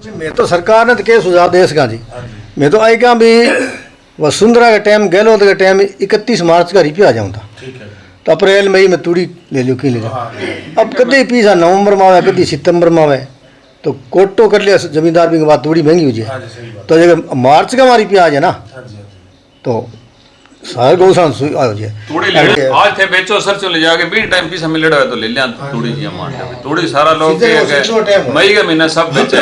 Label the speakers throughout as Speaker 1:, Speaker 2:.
Speaker 1: मैं तो सरकार ने तो क्या सुझाव दे सका जी। मैं तो आई क्या भी वसुंधरा का टाइम गहलोत का टाइम 31 मार्च का रिपी आ जाऊँ था, तो अप्रैल मई में तूड़ी ले लो, ले जाओ। अब कभी पीसा नवंबर में आवे, कभी सितंबर में आवे, तो कोटो कर लिया जमींदार भी के बाद तूड़ी महंगी हो जाए। तो अगर मार्च का हमारी प्याज है ना, तो सारे गौशाला आ जाए
Speaker 2: तूड़ी ले आज थे बेचो सर चले जाके 20 टाइम पीसा मिल रहा है तो ले लिया तूड़ी जी मान ले तूड़ी सारा लोग मई के महीने सब बेचे,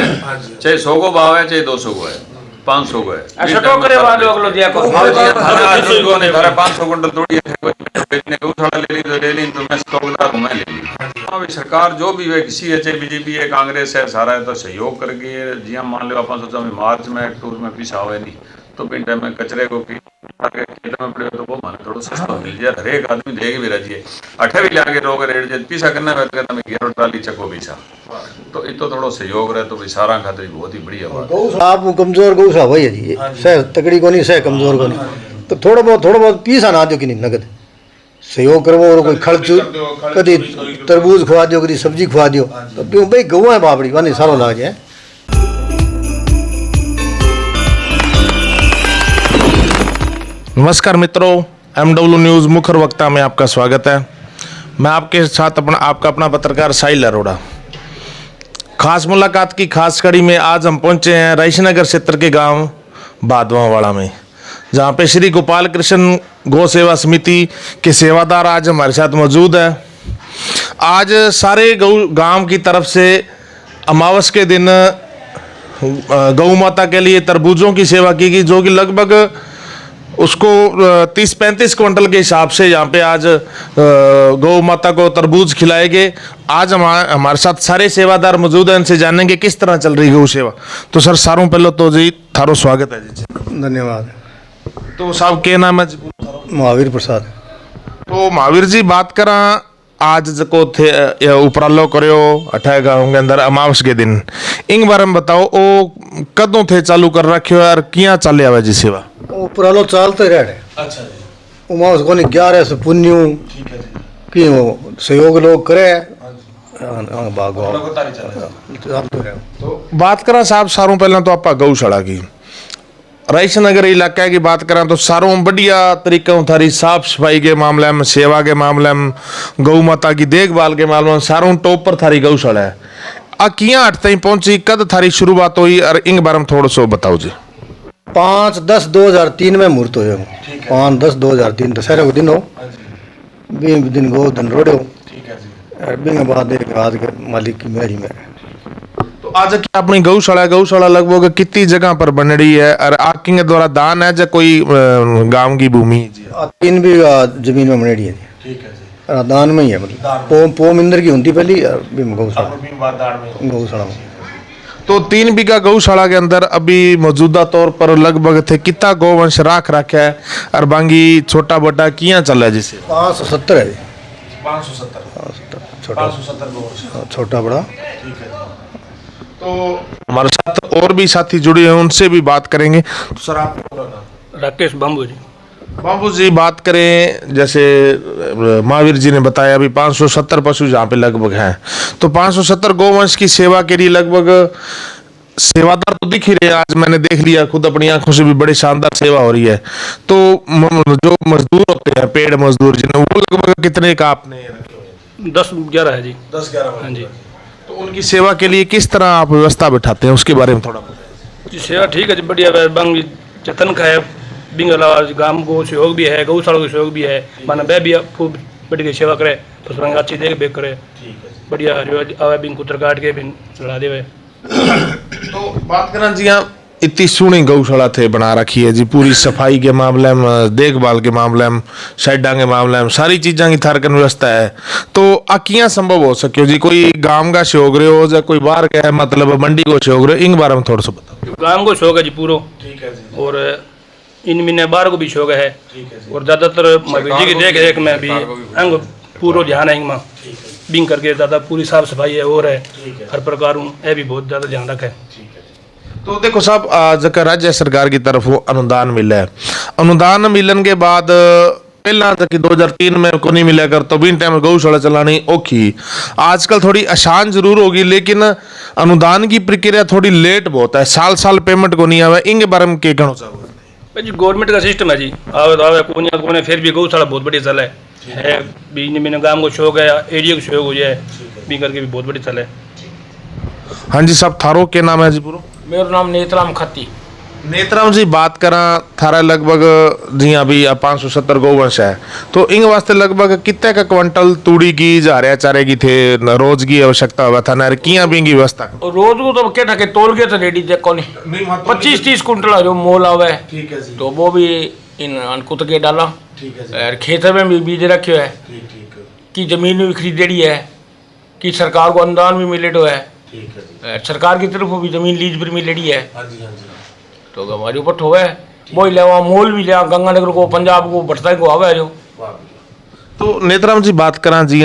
Speaker 2: चाहे 100 को भाव है चाहे 200 को है 500 को है। अच्छा टोकरे वाले लोग लो दिया को ने थारा 500 क्विंटल तूड़ी है बेचने को उठाड़ा ले ली तो ले ली, तो मैं स्टॉकदार हूं मैं ले ली। हां सरकार जो भी है किसी है चाहे बीजेपी है कांग्रेस है सारा है तो सहयोग करके जिया मान लो अपन सोचा मार्च में अक्टूबर में पीसा होवे नहीं तो पिंड में कचरे को खेत में पड़े तो वो माने थोड़ा सस्ता मिल जाए, हर एक आदमी देगी भी रजिए अठे भी लाके रोग रेट जे पीसा करना है तो मैं घेरो ट्राली चको पीसा तो इतो थोड़ा सहयोग रहे तो भी सारा खातिर बहुत ही बढ़िया बात।
Speaker 1: आप कमजोर गौसा वही है जी, सह तकड़ी को नहीं सह कमजोर को नहीं, तो थोड़ा बहुत पीसा ना दो कि नहीं नगद सहयोग करो और कोई खर्च कभी तरबूज खुआ दो कभी सब्जी खुआ दो तो भाई गऊ है बाबड़ी वानी सारो लाग जाए।
Speaker 3: नमस्कार मित्रों, MW न्यूज़ मुखर वक्ता में आपका स्वागत है। मैं आपके साथ आपका अपना पत्रकार साहिल अरोड़ा। खास मुलाकात की खास कड़ी में आज हम पहुंचे हैं रईसनगर क्षेत्र के गांव भादवावाड़ा में, जहां पे श्री गोपाल कृष्ण गौ सेवा समिति के सेवादार आज हमारे साथ मौजूद है। आज सारे गांव की तरफ से अमावस के दिन गौ माता के लिए तरबूजों की सेवा की गई, जो कि लगभग उसको 30-35 क्विंटल के हिसाब से यहाँ पे आज गौ माता को तरबूज खिलाए गए। आज हमारे साथ सारे सेवादार मौजूद हैं, इनसे जानेंगे किस तरह चल रही गौ सेवा। तो सर सारों पहले तो जी थारो स्वागत है जी।
Speaker 1: धन्यवाद।
Speaker 3: तो साहब के नाम है जी?
Speaker 1: महावीर प्रसाद।
Speaker 3: तो महावीर जी बात करा आज जको थे उपरालो करो अठाए गाँव के अंदर अमावस के दिन इंग बारे में बताओ ओ कदों थे चालू कर रखे हो और किया चले आवे जी सेवा?
Speaker 1: उपरालो चालते रहे। अच्छा जी। अमावस को 11 से पुण्य की वो सहयोग लोग करे।
Speaker 3: तो बात करा साहब सारों पहले तो आप गौशाला की रईसनगर इलाका की बात करें तो सारों बढ़िया तरीके थारी साफ सफाई के मामले में, सेवा के मामले में, गौ माता की देखभाल के मामले में सारों टॉप पर थारी गौशाला है। आ किया हट तक पहुंची, कद थारी शुरुआत हुई और इंग बारे में थोड़ा सो बताओ जी।
Speaker 1: 5/10/2003 में मुहूर्त हो 5/10/2003 दशहरे को दिन हो 20 दिन गो दिन रोड़े हो बाद एक रात के मालिक की मेहरी में।
Speaker 3: आज क्या अपनी गौशाला लगभग कितनी जगह पर बन रही है और आपके के द्वारा दान है या कोई गांव की भूमि?
Speaker 1: 3 बीघा जमीन में बन रही है। ठीक है जी। दान में ही है, मतलब पोम इंदर की होती पहली गौशाला में।
Speaker 3: तो 3 बीघा गौशाला के अंदर अभी मौजूदा तौर पर लगभग थे कितना गौवंश राख रखा है और बाकी छोटा बड़ा किया चल रहा है? जिसे
Speaker 1: 570 है।
Speaker 3: 570
Speaker 1: छोटा बड़ा।
Speaker 3: तो हमारे साथ और भी साथी जुड़े हैं, उनसे भी बात करेंगे। तो सर आप?
Speaker 4: राकेश बाबू जी।
Speaker 3: बाबू जी बात करें जैसे महावीर जी ने बताया अभी 570 पशु जहाँ पे लगभग हैं, तो 570 गौवंश की सेवा के लिए लगभग सेवादार तो दिख ही रहे। आज मैंने देख लिया खुद अपनी आंखों से भी बड़ी शानदार सेवा हो रही है। तो जो मजदूर होते हैं पेड़ मजदूर जिन्हें वो लगभग कितने का आपने?
Speaker 4: 10-11 है जी।
Speaker 3: 10-11।
Speaker 4: हाँ जी।
Speaker 3: तो उनकी सेवा के लिए किस तरह आप व्यवस्था बिठाते हैं उसके बारे में थोड़ा बताएं।
Speaker 4: जी सेवा ठीक है जी, बढ़िया बंग चतन का है, बिंग अलावा गांव को सहयोग भी है, गौशाला का सहयोग भी है, माना वह भी खूब बढ़िया सेवा करे, पशु अच्छी देख बेख करे, बढ़िया आवे बिंग कुतर काट के बिन चढ़ा देवे।
Speaker 3: तो बात करना जी हाँ इतनी सोहनी गौशाला थे बना रखी है जी, पूरी सफाई के मामले में, देखभाल के मामले में, साइडा के मामले में सारी चीज़ों की थारकन व्यवस्था है। तो किया संभव हो सके जी? कोई गांव का सहयोग रहे हो या कोई बाहर का मतलब मंडी को सहयोग रहे, इन बारे में थोड़ा सा बताओ।
Speaker 4: गांव को सहयोग है जी पूरा। ठीक है जी। और इन महीने बाहर को भी सहयोग है और ज्यादातर जी की देख रेख में भी अंग पूरा ध्यान है इनमें बिंग करके ज़्यादा पूरी साफ सफाई है और है हर प्रकार ये भी बहुत ज़्यादा ध्यान रखे।
Speaker 3: तो देखो साहब जब राज्य सरकार की तरफ वो अनुदान मिला है, अनुदान मिलने के बाद पहला तक 2003 में को नहीं मिला कर तो बिन टाइम गौशाला चलानी औखी। आजकल थोड़ी आसान जरूर होगी, लेकिन अनुदान की प्रक्रिया थोड़ी लेट बहुत है, साल साल पेमेंट को नहीं आवे। इनके बारे में क्या कहना चाहोगे?
Speaker 4: भाई जी गवर्नमेंट का सिस्टम है जी, आवे तो आवे कोने फिर भी गौशाला बहुत बड़ी चल है भी मैंने गांव को शौक है, एरिया को शौक हो जाए भी करके भी बहुत बड़ी चल है।
Speaker 3: हाँ जी साहब, थारो के नाम है जी पूरा?
Speaker 5: मेरा नाम नेतराम खत्ती।
Speaker 3: नेतराम जी, बात करा थारा लगभग जी अभी 570 गौवंश है, तो इन वास्ते लगभग कितने का क्विंटल तूड़ी की जा रहा चारे की थे रोज की आवश्यकता हुआ था ना किया भी की व्यवस्था?
Speaker 5: रोज को तो क्या ठके तोल के तो रेडी थे कौन 25-30 कुंटल जो मोल आवे,
Speaker 6: ठीक है जी,
Speaker 5: तो वो भी इन अनकुत के डाला।
Speaker 6: ठीक है जी,
Speaker 5: और खेत में भी बीज रखे है
Speaker 6: ठीक ठीक
Speaker 5: कि जमीन भी खरीदेड़ी है कि सरकार को अनुदान भी मिलेडो है,
Speaker 6: ठीक है जी,
Speaker 5: सरकार की तरफ भी जमीन लीज पर मिलेड़ी है,
Speaker 6: हाँ जी हाँ जी,
Speaker 5: तो हमारे ऊपर ठोवे वो ही ले मोल भी लिया गंगानगर को पंजाब को भटता को आवे जो।
Speaker 6: वाह
Speaker 3: तो नेतराम जी बात करा जी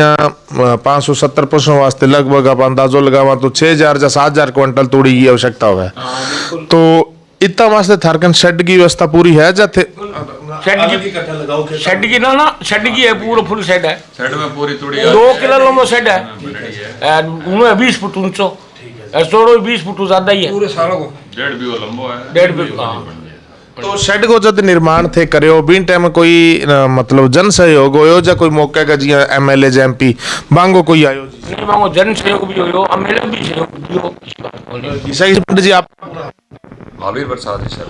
Speaker 3: 570 पशुओं वास्ते लगभग आप अंदाजो लगावा तो 6000 या 7000 क्विंटल तूड़ी की आवश्यकता हुआ है, तो इतना वास्ते थारकन शेड की व्यवस्था पूरी है जाते?
Speaker 6: अलग ही कट्ठा लगाओ के
Speaker 5: शेड की ना शेड की है, पूरा फुल शेड है,
Speaker 2: साइड में पूरी तूड़ी
Speaker 5: 2 किलो लंबा शेड है, उन्होंने 20 फुट ऊंचो सोड़ो 20 फुट ज्यादा ही है,
Speaker 6: पूरे सालों को
Speaker 2: 1.5 बीघा लंबो है,
Speaker 5: 1.5 बीघा।
Speaker 3: तो शेड को जब निर्माण थे करो बिन टाइम कोई मतलब जन सहयोग हो या कोई मौके का जी MLA MP बांगो कोई आयो जी?
Speaker 5: नहीं मांगो जन सहयोग भी हो एमएलए भी सहयोग दियो।
Speaker 3: सही पंडित जी, आप
Speaker 2: महावीर प्रसाद सर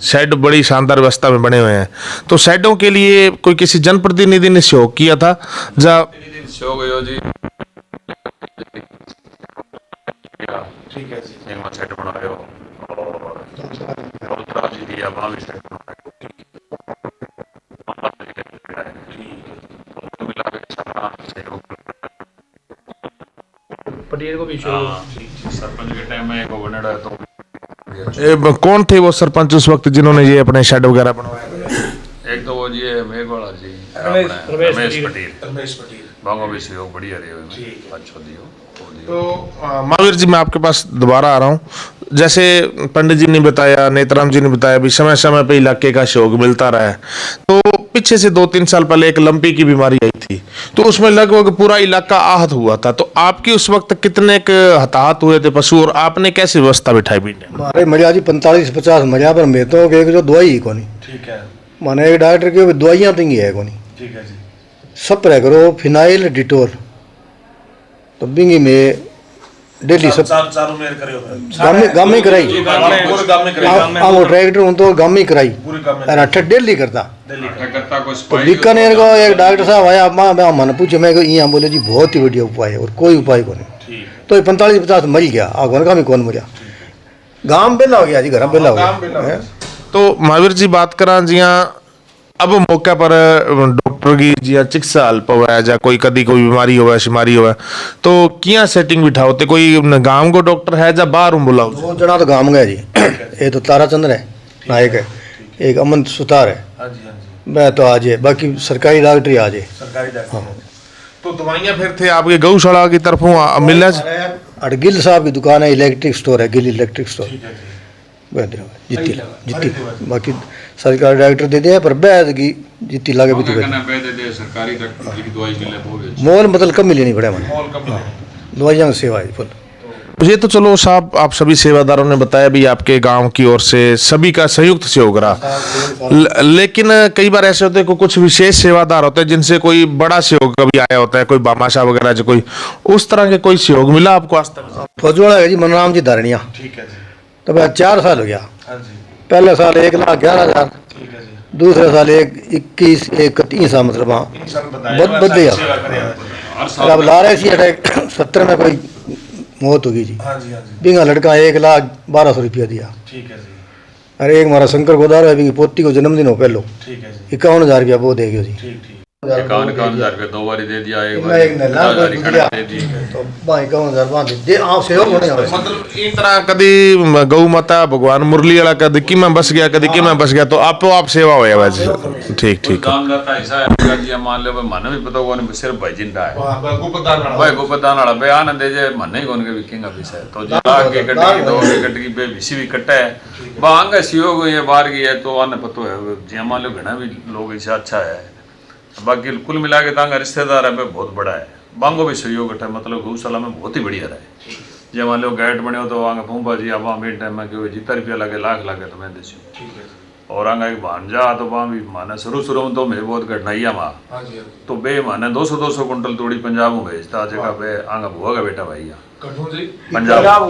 Speaker 3: शेड बड़ी शानदार व्यवस्था में बने हुए हैं, तो शेडों के लिए कोई किसी जनप्रतिनिधि ने सहयोग किया था जा?
Speaker 2: शो गयो जी,
Speaker 6: ठीक है जी,
Speaker 2: एक सेट बनायो और उत्तरा जी दिया वहां भी सेट बनायो, तो मिला के सारा सहयोग
Speaker 4: पटेल को भी शौक।
Speaker 2: सरपंच के टाइम में एक बनड़ा है तो
Speaker 3: कौन थे वो सरपंच उस वक्त जिन्होंने ये अपने शेड वगैरह बनवाए?
Speaker 2: एक तो वो जी है मेघवाला जी,
Speaker 4: रमेश
Speaker 2: रमेश पटेल,
Speaker 6: रमेश पटेल,
Speaker 2: बांगो भी सहयोग बढ़िया रहे हुए
Speaker 6: ठीक है।
Speaker 2: अच्छा दियो।
Speaker 3: तो महावीर जी मैं आपके पास दोबारा आ रहा हूँ, जैसे पंडित जी ने बताया, नेतराम जी ने बताया भी समय समय पे इलाके का सहयोग मिलता रहा है, तो पीछे से 2-3 साल पहले एक लंपी की बीमारी आई थी, तो उसमें लगभग पूरा इलाका आहत हुआ था, तो आपकी उस वक्त कितने हताहत हुए थे पशु और आपने कैसी व्यवस्था बिठाई भी?
Speaker 1: हमारे मजा जी 45-50 मजा पर मैं तो एक जो दवाई ही कोनी
Speaker 6: ठीक है,
Speaker 1: माने एक डॉक्टर की दवाइयाँ तो ही है कोनी,
Speaker 6: ठीक है जी,
Speaker 1: स्प्रे करो फिनाइल डिटोल, तो बिंगी में डेली सब
Speaker 6: चारों मेर करे हो
Speaker 1: गाम में कराई
Speaker 6: पूरे गांव में करे,
Speaker 1: हम वो ट्रैक्टर हूँ तो गाम में कराई
Speaker 6: पूरे गांव में
Speaker 1: और अट्ठ डेली करता।
Speaker 6: दिल्ली का
Speaker 2: करता को
Speaker 1: तो
Speaker 2: सिपाही
Speaker 1: बीकानेर को एक डॉक्टर साहब आया, मैं मन पूछे, मैं यहाँ बोले जी बहुत ही बढ़िया उपाय है और कोई उपाय को नहीं,
Speaker 6: ठीक,
Speaker 1: तो 45-50 मर गया आगोन का भी कौन मरिया, गांव बेला हो गया जी, घर बेला हो
Speaker 6: गांव बेला हो
Speaker 1: गया।
Speaker 6: गया।
Speaker 3: तो महावीर जी बात करा जी अब मौके पर डॉक्टर की जी चिकित्सा अल्प हुआ है या कोई कदी कोई बीमारी हुआ शिमारी हुआ, तो किया सेटिंग बिठाओ ते कोई गांव को डॉक्टर है या बाहर बुलाओ?
Speaker 1: 2 जना तो गांव गए जी, ये तो ताराचंद्र है नायक है, एक अमन सुतार है,
Speaker 6: हाँ जी हाँ जी,
Speaker 1: मैं तो आज है, बाकी सरकारी डॉक्टर ही आज है।
Speaker 6: सरकारी डॉक्टर,
Speaker 3: तो दवाइयाँ फिर थे आपके गौशाला की तरफों मिलना?
Speaker 1: और गिल साहब की दुकान है, इलेक्ट्रिक स्टोर है, गिल इलेक्ट्रिक स्टोर
Speaker 6: ठीक है जी,
Speaker 1: जितनी बाकी सरकारी डॉक्टर दे दिया पर बैद की जितनी लागे भी
Speaker 2: करना पैदे दे सरकारी डॉक्टर की दवाई मिले वो भी
Speaker 1: मोल मतलब कम ही लेनी पड़े हमारे,
Speaker 6: मॉल कम है,
Speaker 1: दवाइयाँ की सेवा है फुल।
Speaker 3: ये तो चलो साहब आप सभी सेवादारों ने बताया भी आपके गांव की ओर से सभी का संयुक्त सहयोग रहा, लेकिन कई बार ऐसे होते हैं कि कुछ विशेष सेवादार होते हैं जिनसे कोई बड़ा सहयोग कभी आया होता है, कोई बामाशाह वगैरह जो कोई उस तरह के कोई सहयोग मिला आपको आज तक?
Speaker 1: फौजवाड़ा है जी मनराम जी धारणिया,
Speaker 6: ठीक है जी,
Speaker 1: तब 4 साल हो गया,
Speaker 6: हाँ जी,
Speaker 1: पहले साल 1,11,000,
Speaker 6: ठीक है जी,
Speaker 1: दूसरे साल 21,31 मतलब हाँ
Speaker 6: इंसान बताया
Speaker 1: बहुत बदले
Speaker 6: सेवा करे,
Speaker 2: हर
Speaker 1: और अब ला रहे थे 70 में कोई मौत होगी जी,
Speaker 6: हाँ जी हाँ जी,
Speaker 1: बिंगा लड़का 1,12,000 रुपया दिया,
Speaker 6: ठीक है जी,
Speaker 1: अरे एक हमारा शंकर गोदार है बिंगी पोती को जन्मदिन हो पहलो
Speaker 6: ठीक है जी,
Speaker 1: 51,000 रुपया वो देगी जी।
Speaker 6: ठीक ठीक।
Speaker 2: 51,000 रुपये 2 बारी दे दिया, एक
Speaker 1: मैं
Speaker 2: बारी
Speaker 1: एक नल्ला
Speaker 2: 50,000 की
Speaker 1: गुजरिया
Speaker 2: कणक दे दी।
Speaker 1: तो भाई 51,000 बांधे दे आप सहयोग होने आवे
Speaker 3: मतलब इन तरह कदी गौ माता भगवान मुरली वाला कदी कि मैं बस गया, कदी कि मैं बस गया, तो आप सेवा हो वैसे। ठीक
Speaker 2: कुछ
Speaker 3: ठीक
Speaker 2: दान दाता ऐसा है जी, मान लो भाई मन भी पता कौन सिर्फ भाई जिंदा है
Speaker 6: वहाँ गुप्तदान वाला।
Speaker 2: भाई गोपदान वाला बयान दे जे मन ही कौन के विकेंगा विषय तो जला के कटकी 2 के कटकी बे विसी भी कटा है बांग सहयोग ये बार की है तो आने पतो है जे मान लो घना भी लोग ऐसा अच्छा है। बाकी कुल मिला के तांगा रिश्तेदार है बहुत बड़ा है, बांगो भी सहयोग है, मतलब गौशाला में बहुत ही बढ़िया रहे। जे मान लो गेट बने हो तो आगे फूफा जी अब मेन टाइम में क्यों जितना रुपया लगे लाख लगे तो मैं देसी और आगे एक भांजा तो वहाँ भी माने शुरू में तो मेरे बहुत कठिनाइया वहाँ तो बे माने 200 कुंटल तोड़ी पंजाब में भेजता जगह बे आगे बुआ का बेटा भाई पंजाब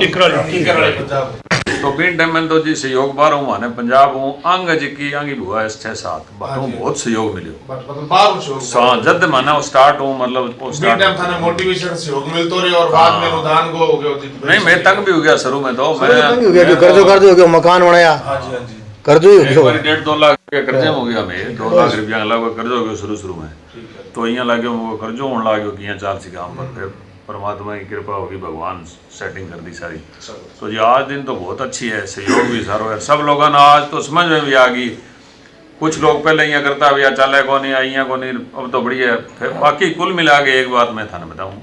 Speaker 6: पंजाब
Speaker 2: तो बिन टाइम में तो जी सहयोग बार हूँ माने पंजाब हूँ अंग जी की आंगी बुआ 6-7 बातों बहुत सहयोग मिलो
Speaker 6: मतलब बाहर सहयोग
Speaker 2: जद माना स्टार्ट हूँ मतलब वो
Speaker 6: बीच
Speaker 2: स्टार्ट
Speaker 6: टाइम थाने मोटिवेशन सहयोग मिलतो रहे और बाद में अनुदान को हो गया
Speaker 2: नहीं मैं तंग भी हो गया शुरू में तो मैं
Speaker 1: हो गया कि कर्जो हो गया मकान बनाया
Speaker 6: हाँ जी
Speaker 1: कर्जो ही
Speaker 2: एक
Speaker 1: हो
Speaker 2: बार
Speaker 1: गया
Speaker 2: 1.5-2 लाख रुपया कर्जे हो गया मैं 2 लाख रुपया लगभग कर्जो हो गया शुरू में तो यहाँ लगे वो कर्जो होने लगे कि यहाँ 4 सी काम पर फिर परमात्मा की कृपा होगी भगवान सेटिंग कर दी सारी तो जी आज दिन तो बहुत अच्छी है सहयोग भी सारो है सब लोगों ने आज तो समझ में भी आ गई। कुछ लोग पहले यहाँ करता भैया चले को नहीं यहाँ को नहीं अब तो बढ़िया है। फिर बाकी कुल मिला के एक बात मैं थाने बताऊँ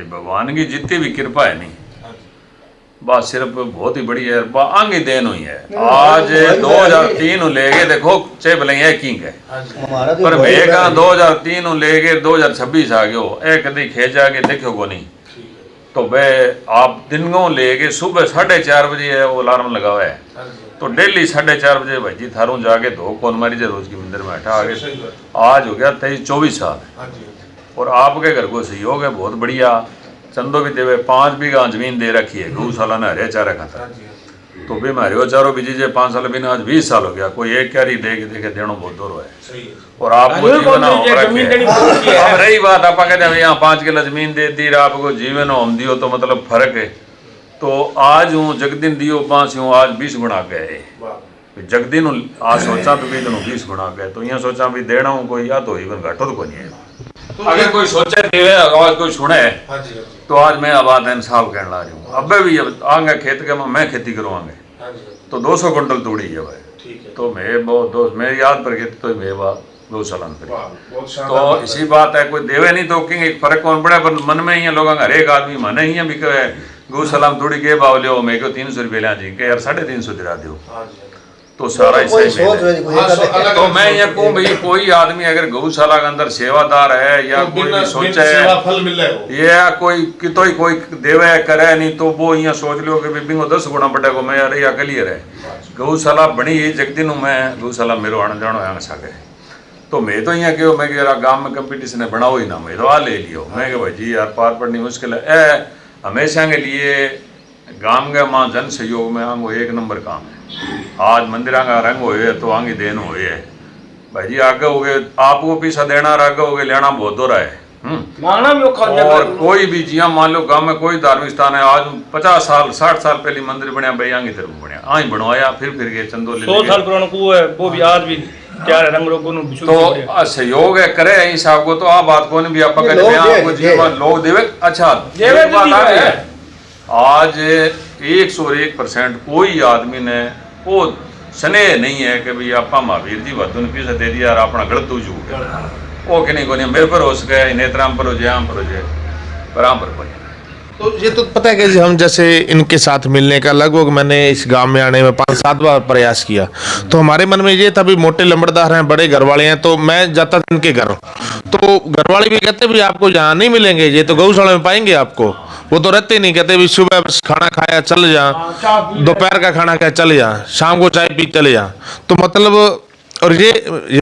Speaker 2: भगवान की जितनी भी कृपा है नहीं बात सिर्फ बहुत ही बढ़िया है आगे देन हुई है। आज 2003 लेके देखो चे भले है किंग है
Speaker 1: हमारा तो
Speaker 2: पर मैं कहा 2003 लेके 2026 आ गयो एक कदी खेच आके देखो को नहीं तो वे आप दिनों लेके सुबह 4:30 बजे है वो अलार्म लगा हुआ है तो डेली 4:30 बजे भाई जी थारू जाके धो कौन मारी जाए रोज की मंदिर में बैठा आगे आज हो गया 23-24 साल और आपके घर को सहयोग है बहुत बढ़िया। चंदो भी देवे 5 बीघा जमीन दे रखी है गौशाला ने हरे चारा खाता तो भी मारे वो चारों बीजी जे 5 साल बिना आज 20 साल हो गया कोई एक क्यारी देखे देनो बहुत दूर है और आपको जीवन अब रही बात आप कहते हैं यहाँ 5 किलो जमीन दे दी आपको जीवन हम दियो तो मतलब फर्क है तो आज हूँ जगदिन दियो 5 हूँ आज 20 गुणा गए जगदिन आज सोचा तो भी 20 गुणा गए तो यहाँ सोचा भी देना हूँ कोई या तो इवन घटो तो कोई है अगर कोई सोचे देवे आवाज कोई सुने तो आज मैं आबाद इंसाफ कहने ला रही हूँ अब भी आगे खेत के मैं खेती करूँगा तो 200 कुंटल तोड़ी है भाई तो मैं बहुत दोस्त मेरी याद पर खेती तो मेरे गौशाला तो इसी बात है कोई देवे नहीं तो किंग एक फर्क कौन पड़ा पर मन में ही लोग हर एक आदमी माने ही भी गौशाला में थोड़ी के भाव लियो मैं क्यों 300 रुपये लिया जी के यार 350 दिला दो तो सारा ऐसा ही तो मैं ये कहूँ भाई कोई आदमी अगर गौशाला के अंदर सेवादार है या कोई भी सोचा है या कोई देवे करे नहीं तो वो यहाँ सोच लो कि बिंगो 10 गुना बटे को मैं यार या क्लियर है गौशाला बनी है जगदिन मैं गौशाला मेरो आने जानो यहाँ सके तो मैं तो यहाँ क्यों मैं गाँव में कंपटीशन है बनाओ ही ना मैं तो आ ले लियो मैं भाई जी यार पार पड़नी मुश्किल है हमेशा के लिए गांव के माँ जन सहयोग में आंगो 1 नंबर काम है। आज मंदिर का रंग हुए तो आगे देन हुए है भाई जी आगे हो गए आपको पैसा देना आगे हो गए लेना बहुत हो रहा है
Speaker 5: मांगना भी
Speaker 2: और कोई भी जिया मान लो गांव में कोई धार्मिक स्थान है आज 50 साल 60 साल पहले मंदिर बनया भाई आगे तरफ बनया आई बनवाया फिर गए चंदो
Speaker 4: 100 साल पुराना कुआं है वो भी आज भी क्या रंग रोगों
Speaker 2: तो सहयोग है करे हिसाब को तो आप बात को नहीं भी आप लोग देवे अच्छा आज 101% कोई आदमी ने वो स्नेह नहीं है कि भाई आप महावीर जी वादू ने पैसा दे दिया और अपना गलत जू वो कि नहीं को नहीं मेरे पर हो सके नेत्राम पर हो जाए आम पर हो जाए बराबर पर
Speaker 3: तो ये तो पता है कि हम जैसे इनके साथ मिलने का लगभग मैंने इस गांव में आने में 5-7 बार प्रयास किया तो हमारे मन में ये था भी मोटे लंबड़दार हैं बड़े घर वाले हैं तो मैं जाता था इनके घर तो घर वाले भी कहते भी आपको यहाँ नहीं मिलेंगे ये तो गौशाला में पाएंगे आपको वो तो रहते नहीं कहते भी सुबह बस खाना खाया चल जा दोपहर का खाना खाया चले जा शाम को चाय पी चले जा तो मतलब और ये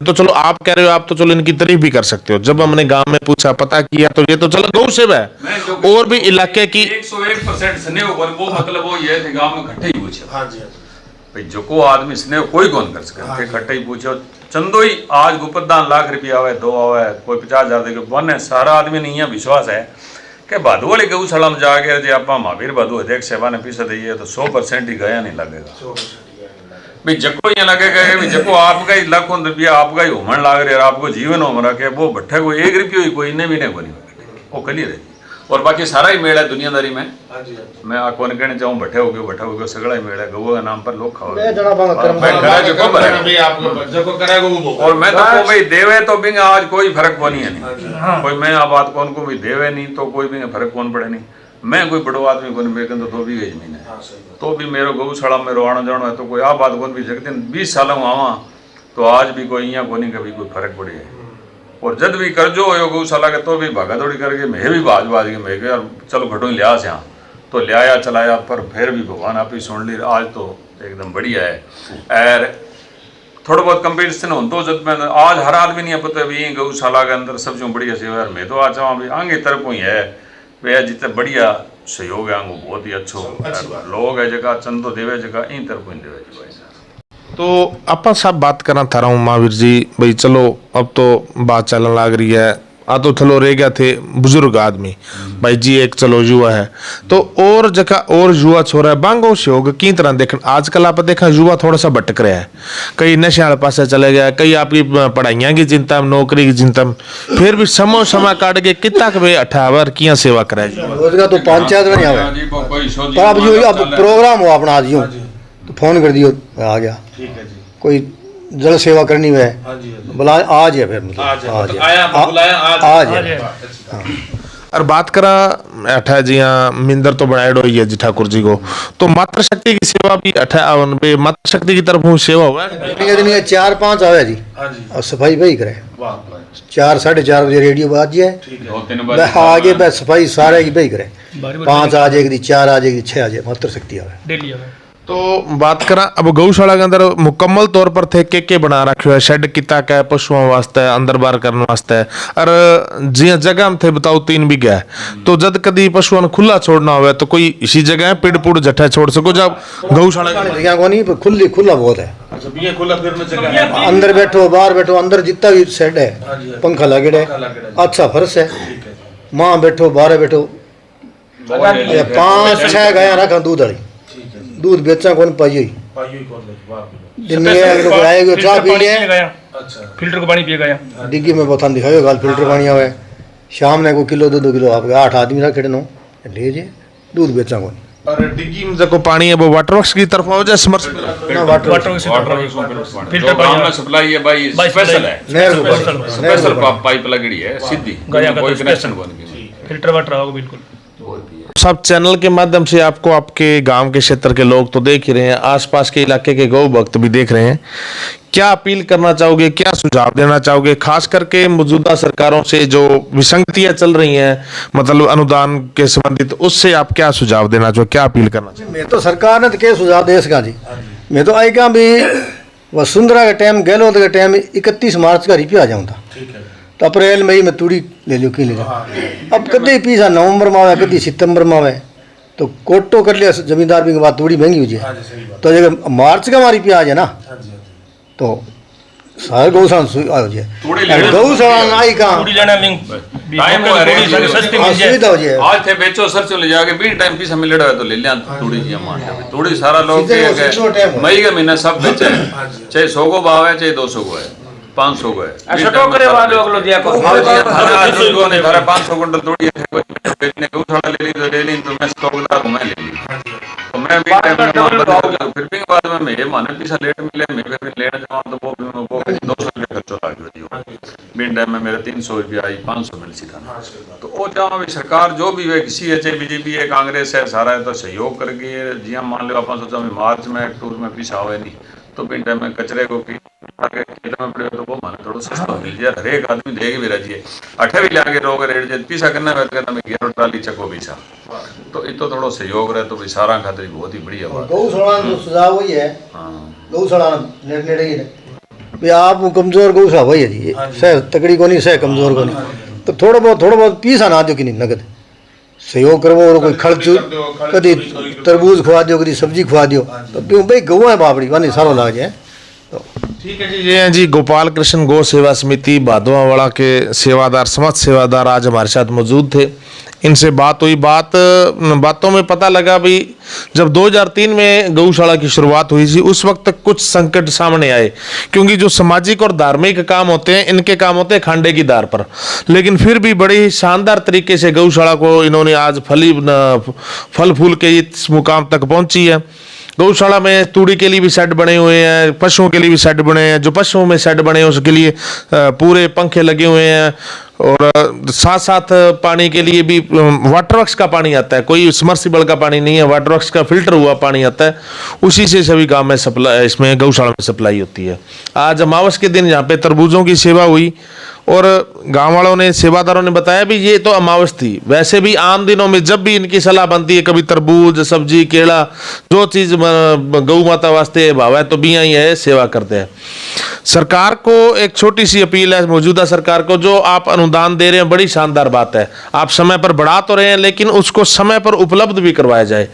Speaker 3: तो चलो आप कह रहे हो आप तो चलो इनकी तारीफ भी कर सकते हो जब हमने गांव में पूछा पता किया तो ये तो चलो गौ सेवा है और भी इलाके की
Speaker 2: 101% स्नेह वो मतलब वो ये थे गांव में इकट्ठे ही पूछे भाई जो को आदमी स्नेह कोई कौन कर सके इकट्ठे ही पूछो चंदो ही आज गुपतदान लाख रुपया आवे 2 आवे कोई 50,000 दे वन है सारा आदमी नहीं है विश्वास है कि बाधू वाली गौशाला में जाके जो आप महावीर बाधू अध्यक्ष सेवा ने पैसा दिए तो 100% ही गया नहीं लगेगा भाई जको यहाँ लगेगा कि जको आपका ही लाखों रुपया आपका ही होमन लाग रहे आपको जीवन होम रखे वो भट्ठे को 1 रुपये ही कोई इन्हें भी नहीं बनी वो कली रही और बाकी सारा ही मेल है दुनियादारी में। मैं आपको नहीं कहना चाहूँ भट्ठे हो गए सगड़ा ही मेल है गौ के नाम पर लोग खाओ और मैं तो को भाई देवे तो भी आज कोई फर्क को नहीं है नहीं कोई मैं आप बात कौन को भी देवे नहीं तो कोई भी फर्क कौन पड़े नहीं मैं कोई बड़ो आदमी को नहीं बेकन तो भी गई जमीन है तो भी मेरो गौशाला में आना जाना है तो कोई आप बात कौन भी सकते 20 साल में आवा तो आज भी कोई यहाँ को नहीं कभी कोई फर्क पड़ी है और जब भी कर्जो हो गौशाला के तो भी भागा दौड़ी करके मैं भी बाज के मैं यार चलो घटो लिया से यहाँ तो लिया चलाया पर फिर भी भगवान आप ही सुन ली आज तो एकदम बढ़िया है। और थोड़ा बहुत कंपटीशन हो तो जब मैं आज हर आदमी नहीं पता भी गौशाला के अंदर सबसे बढ़िया सेवा यार मैं तो आ चाहूँ भी आगे तरफ ही है वे जितने बढ़िया सहयोग है आंगो बहुत ही अच्छो लोग है जगह चंदो देवे जगह इन तरफ ही देवे भाई।
Speaker 3: तो अपन सब बात करना था रहा हूँ महावीर जी भाई चलो अब तो बात चलने लग रही है आ तो थलो रह गया थे बुजुर्ग आदमी भाई जी एक चलो युवा है तो और जगह और युवा छोरा है बांगो से होगा की तरह देख आजकल आप देखा युवा थोड़ा सा भटक रहा है कई नशे वाले पास चले गया कई आपकी पढ़ाइयाँ की चिंता में नौकरी की चिंता में फिर भी समय काट के कितना के 18 किया सेवा कराए
Speaker 1: रोजगार तो पंचायत में नहीं आवे पर अब जो अब प्रोग्राम हो अपना आज यूँ तो फोन कर दियो आ गया कोई जल सेवा करनी है बुला आज है फिर आज है।
Speaker 3: और बात करा अठा जी मिंदर तो बनाएडो ही है जी ठाकुर जी को तो मातृशक्ति की सेवा भी मातृशक्ति की तरफ सेवा हुआ
Speaker 1: है 4-5 आवे जी और सफाई भाई करे 4-4:30 बजे रेडियो बाज जाए आगे बस सफाई सारे की भाई करे 5 आ जाएगी 4 आ जाएगी 6 आ जाए मातृशक्ति आवे
Speaker 4: डेली आवे।
Speaker 3: तो बात करा अब गौशाला के अंदर मुकम्मल तौर पर थे के बना रखे है शेड किता का पशुओं वास्ते अंदर बाहर करने वास्ते और जी जगह में थे बताओ 3 बीघा है तो जब कभी पशुओं खुला छोड़ना हो तो कोई इसी जगह पेड़ पुड़ जट्ठा छोड़ सको जब गौशाला
Speaker 1: जगह को नहीं पर खुला बहुत है अंदर बैठो बाहर बैठो अंदर जितना भी शेड है पंखा लगे है अच्छा फर्श है माँ बैठो बाहर बैठो 5-6 गाय रखा दूध वाली दूध बेचा कौन पाइयो दिन में आएगा चाय पी लिया
Speaker 4: फिल्टर को पानी पिए गया
Speaker 1: डिग्गी में बोतल दिखाओ गाल फिल्टर पानी आवे शाम ने को किलो 2 किलो आप 8 आदमी रखे नो ले जे दूध बेचा कौन
Speaker 3: और डिग्गी में जो पानी है वो वाटर वर्क्स की तरफ हो जाए समर्सिबल
Speaker 4: वाटर
Speaker 2: फिल्टर पानी में सप्लाई है भाई स्पेशल है स्पेशल पाइप लगड़ी है सीधी कोई कनेक्शन बन
Speaker 4: फिल्टर वाटर आओगे बिल्कुल।
Speaker 3: सब चैनल के माध्यम से आपको आपके गांव के क्षेत्र के लोग तो देख ही रहे हैं आसपास के इलाके के गौ भक्त भी देख रहे हैं क्या अपील करना चाहोगे क्या सुझाव देना चाहोगे खास करके मौजूदा सरकारों से जो विसंगतियां चल रही हैं मतलब अनुदान के संबंधित उससे आप क्या सुझाव देना चाहो क्या अपील करना चाहो
Speaker 1: मैं तो सरकार ने तो क्या सुझाव दे सका जी मैं तो आई कहा भी वसुंधरा का टाइम गहलोत का टाइम 31 मार्च का रिप्यू आ जाऊँ था तो अप्रैल मई में तूड़ी ले लो की ले लो अब कभी पीसा नवंबर में आवे कभी सितंबर में आवे तो कोटो कर लिया जमींदार भी के बाद तूड़ी महंगी हो जाए तो जब मार्च का हमारी पे आ जाए ना तो सारे गौशाला हो जाए गौशाला आई कहाँ सुविधा हो जाए
Speaker 2: आज थे बेचो सर चले जाके 20 टाइम पीछे मिल रहा है तो ले लिया तूड़ी जी मान तूड़ी सारा लोग मई के महीने सब बेचे चाहे 100 को भाव है चाहे 200 को है 500 को है
Speaker 5: छोटो करे वाले लोग दिया को
Speaker 2: ने थारा 500 क्विंटल तोड़ी बेचने गौशाला ले ली तो मैं स्टॉकदार हूं मैं ले ली तो मैं भी फिर भी बाद में मेरे माने पीछा लेट मिले मैं फिर लेने जाऊं तो वो 200 रुपए खर्च आ गया बिन टाइम में मेरे 300 रुपया आई 500 मिल सी था तो वो जहाँ भी सरकार जो भी है किसी है चाहे बीजेपी है कांग्रेस है सारा है तो सहयोग करके जी मान लो अपन सोचा मार्च में अक्टूबर में पीछा हुए नहीं तो पिंड में कचरे को खेत में पड़े तो वो माने थोड़ा सस्ता मिल जाए हर एक आदमी देगी भी रही है 8 भी लाके रोग रेट जब पीछा करना है कहना मैं घेरो ट्राली चको पीछा तो इतो थोड़ा सहयोग रहे तो भी सारा खातिर बहुत ही बढ़िया बात
Speaker 1: गौशाला तो सुझाव वही है गौशाला नेड़े ही भी आप कमजोर गौशाला वही है जी सह तकड़ी को नहीं सह कमजोर को नहीं तो थोड़ा बहुत पीसा ना दो कि नहीं नगद सहयोग करो और कोई खर्च कभी तरबूज खुआ दो कभी सब्जी खुआ दो तो भाई गौ है बाबड़ी वानी सारो लाग जाए तो
Speaker 3: ठीक है जी ये हैं जी गोपाल कृष्ण गौ सेवा समिति भादवावाड़ा के सेवादार समाज सेवादार आज हमारे साथ मौजूद थे इनसे बात हुई, बातों में पता लगा भी जब 2003 में गौशाला की शुरुआत हुई थी उस वक्त कुछ संकट सामने आए, क्योंकि जो सामाजिक और धार्मिक काम होते हैं इनके काम होते हैं खांडे की दार पर, लेकिन फिर भी बड़ी शानदार तरीके से गौशाला को इन्होंने आज फल फूल के इस मुकाम तक पहुंची है। गौशाला में तूड़ी के लिए भी शेड बने हुए हैं, पशुओं के लिए भी शेड बने हैं, जो पशुओं में शेड बने हैं उसके लिए पूरे पंखे लगे हुए हैं, और साथ साथ पानी के लिए भी वाटरवर्क्स का पानी आता है, कोई समर्सिबल का पानी नहीं है, वाटरवर्क्स का फिल्टर हुआ पानी आता है, उसी से सभी गांव में सप्लाई, इसमें गौशाला में सप्लाई होती है। आज अमावस के दिन यहाँ पे तरबूजों की सेवा हुई और गांव वालों ने, सेवादारों ने बताया भी ये तो अमावस थी, वैसे भी आम दिनों में जब भी इनकी सलाह बनती है कभी तरबूज सब्जी केला जो चीज़ गौ माता वास्ते भाव है तो भी ही है सेवा करते हैं। सरकार को एक छोटी सी अपील है, मौजूदा सरकार को, जो आप अनुदान दे रहे हैं बड़ी शानदार बात है, आप समय पर बढ़ा तो रहे हैं लेकिन उसको समय पर उपलब्ध भी करवाया जाए।